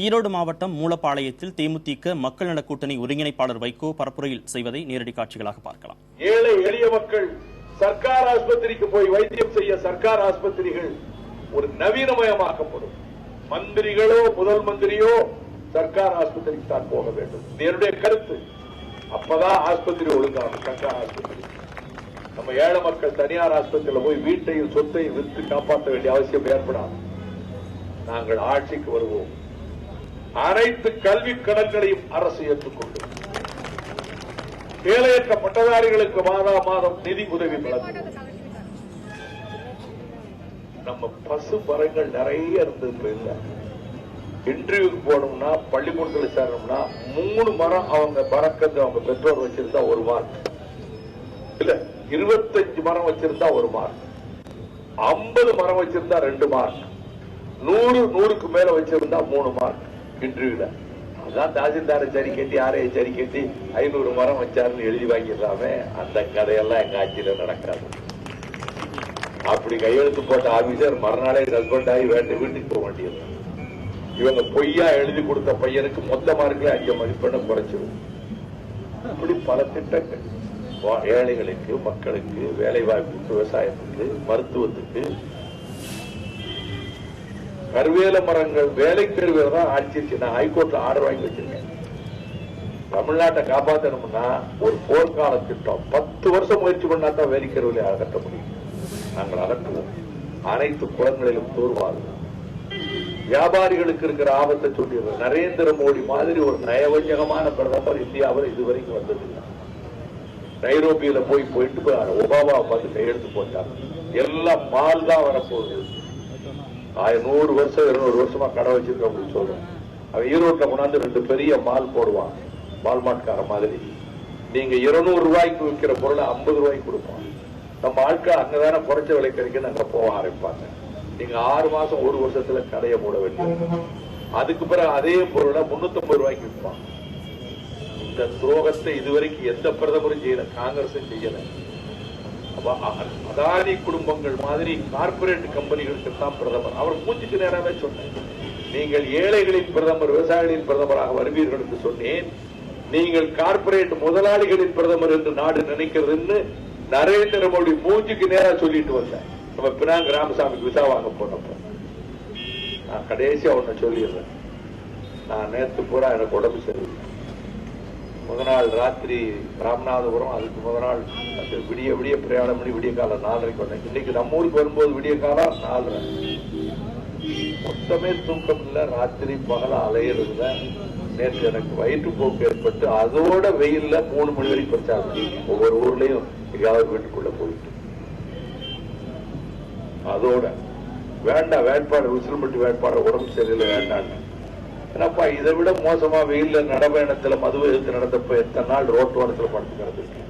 ஈரோடு மாவட்டம் மூலப்பாளையத்தில் தேமுதிக மக்கள் நல கூட்டணி ஒருங்கிணைப்பாளர் வைகோ பரப்புரையில் செய்வதை நேரடி காட்சிகளாக பார்க்கலாம். ஏழை எளிய மக்கள் சர்க்கார் ஆஸ்பத்திரிக்கு போய் வைத்தியம் செய்ய சர்க்கார் ஆஸ்பத்திரிகள் ஒரு நவீனமயமாக்கப்படும். மந்திரிகளோ முதல் மந்திரியோ சர்க்கார் ஆஸ்பத்திரிக்கு தான் போக வேண்டும். என்னுடைய கருத்து. அப்பதான் ஆஸ்பத்திரி ஒழுங்காகும். சர்க்கார் ஆஸ்பத்திரி நம்ம ஏழை மக்கள் தனியார் ஆஸ்பத்திரியில் போய் வீட்டையும் சொத்தையும் விற்று காப்பாற்ற வேண்டிய அவசியம் ஏற்படாது. நாங்கள் ஆட்சிக்கு வருவோம். அனைத்து கல்வி கடன்களையும் அரசு ஏற்றுக்கொண்டு வேலையற்ற பட்டதாரிகளுக்கு மாதம் நிதி உதவி வழங்கும். நம்ம பசு மரங்கள் நிறைய இருந்தது இல்ல. இன்டர்வியூக்கு போனோம்னா பள்ளிக்கூடத்தில் சேரணும்னா 3 மரம் அவங்க பறக்கிறது அவங்க பெற்றோர் வச்சிருந்தா 1 மார்க், இல்ல 25 மரம் வச்சிருந்தா 1 மார்க், 50 மரம் வச்சிருந்தா 2 மார்க், 100க்கு மேல வச்சிருந்தா 3 மார்க் இன்டர்வியூல. அதான் தாசில்தார சரி கட்டி ஆரைய சரி கட்டி 500 மரம் வச்சாருன்னு எழுதி வாங்கிடலாமே. அந்த கதையெல்லாம் எங்க ஆட்சியில நடக்காது. அப்படி கையெழுத்து போட்ட ஆபீசர் மறுநாளே ஹஸ்பண்ட் ஆகி வீட்டுக்கு போக வேண்டியது. இவங்க பொய்யா எழுதி கொடுத்த பையனுக்கு மொத்த மார்க்ல 5 மதிப்பெண்ணை குறைச்சிடும். இப்படி பல திட்டங்கள் ஏழைகளுக்கு, மக்களுக்கு, வேலை வாய்ப்புக்கு, விவசாயத்துக்கு, மருத்துவத்துக்கு, கருவேல மரங்கள் வேலை கருவேல தான் ஆட்சி. நான் ஹைகோர்ட்ல ஆர்டர் வாங்கி வச்சிருக்கேன். தமிழ்நாட்டை காப்பாற்றணும்னா ஒரு போர்க்கால திட்டம் 10 வருஷம் முயற்சி பண்ணா தான் வேலை கருவேலை அகற்ற முடியும். நாங்கள் அகற்றுவோம். அனைத்து குளங்களிலும் தூர்வாருவோம். வியாபாரிகளுக்கு இருக்கிற ஆபத்தை சொல்லிடுறோம். நரேந்திர மோடி மாதிரி ஒரு நயவஞ்சகமான பிரதமர் இந்தியாவில் இதுவரைக்கும் வந்ததில்லை. நைரோபியில போயிட்டு ஒபாமா பார்த்து கையெழுத்து போட்டாங்க. எல்லாம் மால் தான் வரப்போகுது. 100 வருஷம் 200 வருஷமா கடை வச்சிருக்க அப்படின்னு சொல்றேன். அவன் ஈரோட்டில் கொண்டாந்து 2 பெரிய மால் போடுவான். வால்மார்ட்கார மாதிரி. நீங்க 200 ரூபாய்க்கு விற்கிற பொருளை 50 ரூபாய்க்கு கொடுப்பான். நம்ம ஆட்கள் அங்கதானே குறைச்ச விலை கிடைக்குன்னு அங்க போக ஆரம்பிப்பாங்க. நீங்க 6 மாசம் 1 வருஷத்துல கடையை மூட வேண்டியது. அதுக்கு பிறகு அதே பொருளை 350 ரூபாய்க்கு விற்பான். இந்த துரோகத்தை இதுவரைக்கும் எந்த பிரதமரும் செய்யல, காங்கிரசும் செய்யல. அதானி குடும்பங்கள் மாதிரி கார்பரேட் கம்பெனிகளுக்கு தான் பிரதமர். அவர் மூச்சுக்கு நேரமே சொன்னேன், நீங்கள் ஏழைகளின் பிரதமர், விவசாயிகளின் பிரதமராக வருவீர்கள் என்று சொன்னேன். நீங்கள் கார்பரேட் முதலாளிகளின் பிரதமர் என்று நாடு நினைக்கிறது நரேந்திர மோடி மூச்சுக்கு நேரம் சொல்லிட்டு வந்தேன். நம்ம பினாங் ராமசாமிக்கு விசா வாங்க போனப்ப நான் கடைசியா ஒண்ணு சொல்லிடுறேன். நான் நேற்று பூரா எனக்கு உடம்பு சரியில்லை. முத நாள் ராத்திரி ராமநாதபுரம், அதுக்கு முத நாள் விடிய பிரயாணம் பண்ணி விடிய காலம் 4:30 வந்தேன். இன்னைக்கு நம்ம ஊருக்கு வரும்போது விடிய காலம் 4:30. மொத்தமே தூக்கம் இல்ல. ராத்திரி பகல அலையிறதுல நேற்று எனக்கு வயிற்றுப்போக்கு ஏற்பட்டு அதோட வெயில்ல 3 மணி வரைக்கும் பிரச்சாரம். ஒவ்வொரு ஊர்லயும் எங்கேயாவது வீட்டுக்குள்ள போயிட்டு அதோட வேண்டாம் வேட்பாளர் உசிலம்பட்டி வேட்பாளர் உடம்பு சரியில்லை வேண்டான்னு. என்னப்பா இதை விட மோசமா வெயில்ல நடபயணத்துல மதுவை எடுத்து நடந்தப்ப எத்தனை நாள் ரோட்டோரத்துல படுத்து கிடந்திருக்கு.